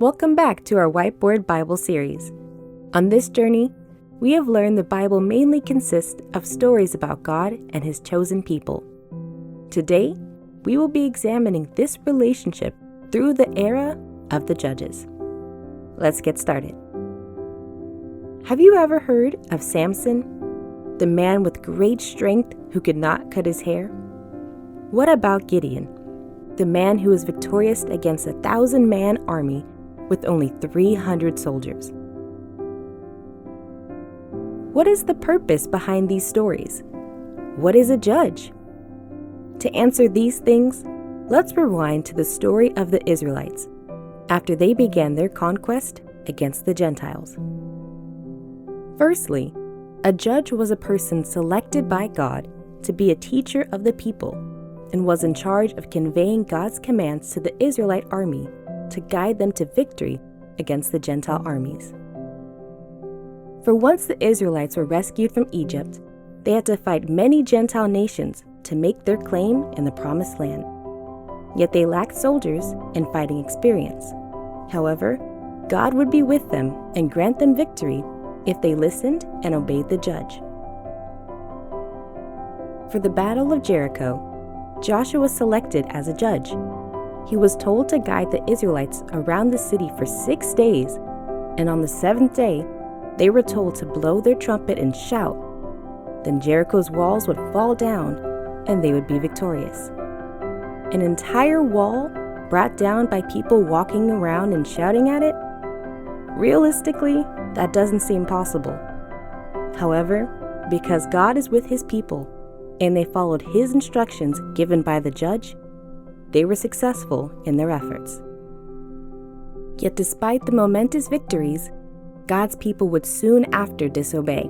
Welcome back to our Whiteboard Bible series. On this journey, we have learned the Bible mainly consists of stories about God and His chosen people. Today, we will be examining this relationship through the era of the Judges. Let's get started. Have you ever heard of Samson, the man with great strength who could not cut his hair? What about Gideon, the man who was victorious against a 1,000-man army with only 300 soldiers? What is the purpose behind these stories? What is a judge? To answer these things, let's rewind to the story of the Israelites after they began their conquest against the Gentiles. Firstly, a judge was a person selected by God to be a teacher of the people and was in charge of conveying God's commands to the Israelite army to guide them to victory against the Gentile armies. For once the Israelites were rescued from Egypt, they had to fight many Gentile nations to make their claim in the Promised Land. Yet they lacked soldiers and fighting experience. However, God would be with them and grant them victory if they listened and obeyed the judge. For the Battle of Jericho, Joshua was selected as a judge. He was told to guide the Israelites around the city for 6 days, and on the 7th day, they were told to blow their trumpet and shout. Then Jericho's walls would fall down, and they would be victorious. An entire wall brought down by people walking around and shouting at it? Realistically, that doesn't seem possible. However, because God is with His people, and they followed His instructions given by the judge, they were successful in their efforts. Yet despite the momentous victories, God's people would soon after disobey.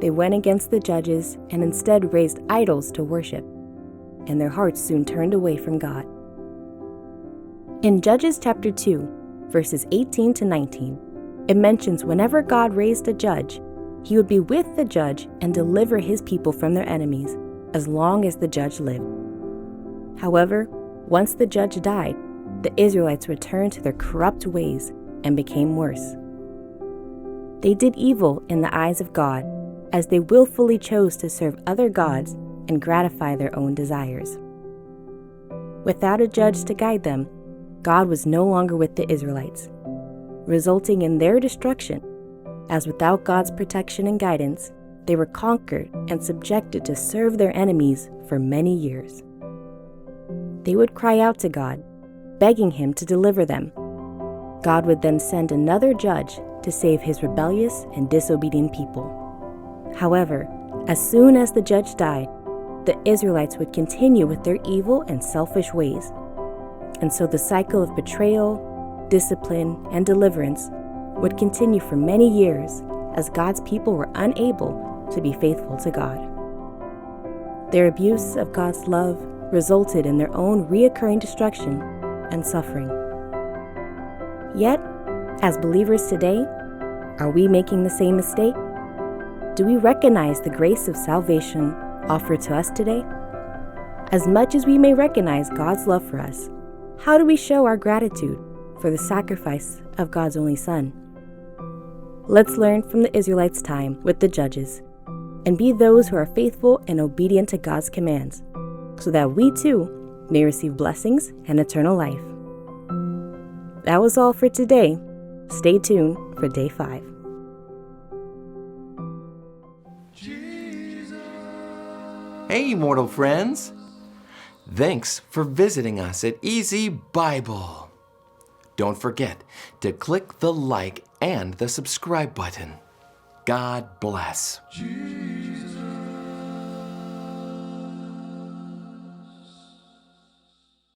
They went against the judges and instead raised idols to worship, and their hearts soon turned away from God. In Judges chapter 2, verses 18 to 19, it mentions whenever God raised a judge, He would be with the judge and deliver His people from their enemies as long as the judge lived. However, once the judge died, the Israelites returned to their corrupt ways and became worse. They did evil in the eyes of God, as they willfully chose to serve other gods and gratify their own desires. Without a judge to guide them, God was no longer with the Israelites, resulting in their destruction, as without God's protection and guidance, they were conquered and subjected to serve their enemies for many years. They would cry out to God, begging Him to deliver them. God would then send another judge to save His rebellious and disobedient people. However, as soon as the judge died, the Israelites would continue with their evil and selfish ways. And so the cycle of betrayal, discipline, and deliverance would continue for many years as God's people were unable to be faithful to God. Their abuse of God's love resulted in their own reoccurring destruction and suffering. Yet, as believers today, are we making the same mistake? Do we recognize the grace of salvation offered to us today? As much as we may recognize God's love for us, how do we show our gratitude for the sacrifice of God's only Son? Let's learn from the Israelites' time with the judges and be those who are faithful and obedient to God's commands, so that we too may receive blessings and eternal life. That was all for today. Stay tuned for day 5. Hey, mortal friends! Thanks for visiting us at EZBible. Don't forget to click the like and the subscribe button. God bless.